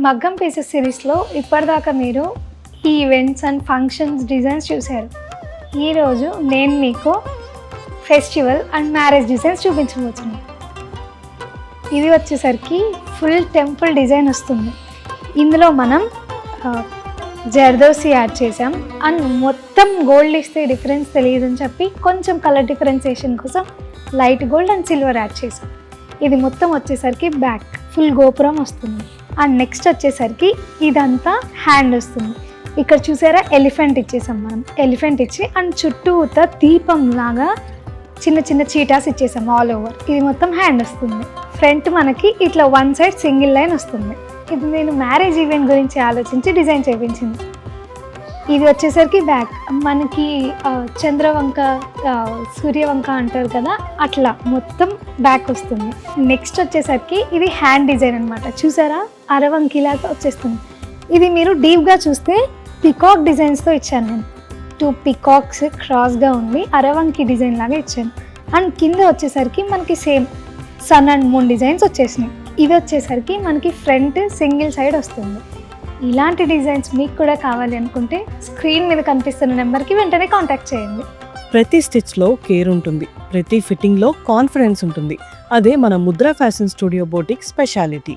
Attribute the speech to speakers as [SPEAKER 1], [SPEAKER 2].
[SPEAKER 1] మగ్గం పీసెస్ సిరీస్లో ఇప్పటిదాకా మీరు ఈవెంట్స్ అండ్ ఫంక్షన్స్ డిజైన్స్ చూశారు. ఈరోజు నేను మీకు ఫెస్టివల్ అండ్ మ్యారేజ్ డిజైన్స్ చూపించబోతున్నాను. ఇది వచ్చేసరికి ఫుల్ టెంపుల్ డిజైన్ వస్తుంది. ఇందులో మనం జర్దోసి యాడ్ చేసాం అండ్ మొత్తం గోల్డ్ ఇస్తే డిఫరెన్స్ తెలియదని చెప్పి కొంచెం కలర్ డిఫరెన్సియేషన్ కోసం light gold and silver add చేసాం. ఇది మొత్తం వచ్చేసరికి బ్యాక్ ఫుల్ గోపురం వస్తుంది. అండ్ నెక్స్ట్ వచ్చేసరికి ఇదంతా హ్యాండ్ వస్తుంది. ఇక్కడ చూసారా ఎలిఫెంట్ ఇచ్చేసాం మనం. ఎలిఫెంట్ ఇచ్చి అండ్ చుట్టూత దీపం లాగా చిన్న చిన్న చీటాస్ ఇచ్చేసాం ఆల్ ఓవర్. ఇది మొత్తం హ్యాండ్ వస్తుంది. ఫ్రంట్ మనకి ఇట్లా వన్ సైడ్ సింగిల్ లైన్ వస్తుంది. ఇది నేను మ్యారేజ్ ఈవెంట్ గురించి ఆలోచించి డిజైన్ చేయించింది. ఇది వచ్చేసరికి బ్యాక్ మనకి చంద్రవంక సూర్యవంక అంటారు కదా, అట్లా మొత్తం బ్యాక్ వస్తుంది. నెక్స్ట్ వచ్చేసరికి ఇది హ్యాండ్ డిజైన్ అనమాట. చూసారా అరవంకిలాగా వచ్చేస్తుంది. ఇది మీరు డీప్గా చూస్తే పికాక్ డిజైన్స్తో ఇచ్చాను నేను. 2 పికాక్స్ క్రాస్గా ఉండి అరవంకి డిజైన్ లాగా ఇచ్చాను. అండ్ కింద వచ్చేసరికి మనకి same sun and moon designs వచ్చేసినాయి. ఇది వచ్చేసరికి మనకి ఫ్రంట్ సింగిల్ సైడ్ వస్తుంది. ఇలాంటి డిజైన్స్ మీకు కూడా కావాలి అనుకుంటే స్క్రీన్ మీద కనిపిస్తున్న నెంబర్కి వెంటనే కాంటాక్ట్ చేయండి.
[SPEAKER 2] ప్రతి స్టిచ్లో కేర్ ఉంటుంది, ప్రతి ఫిట్టింగ్లో కాన్ఫిడెన్స్ ఉంటుంది. అదే మన Mudra fashion studio boutique speciality.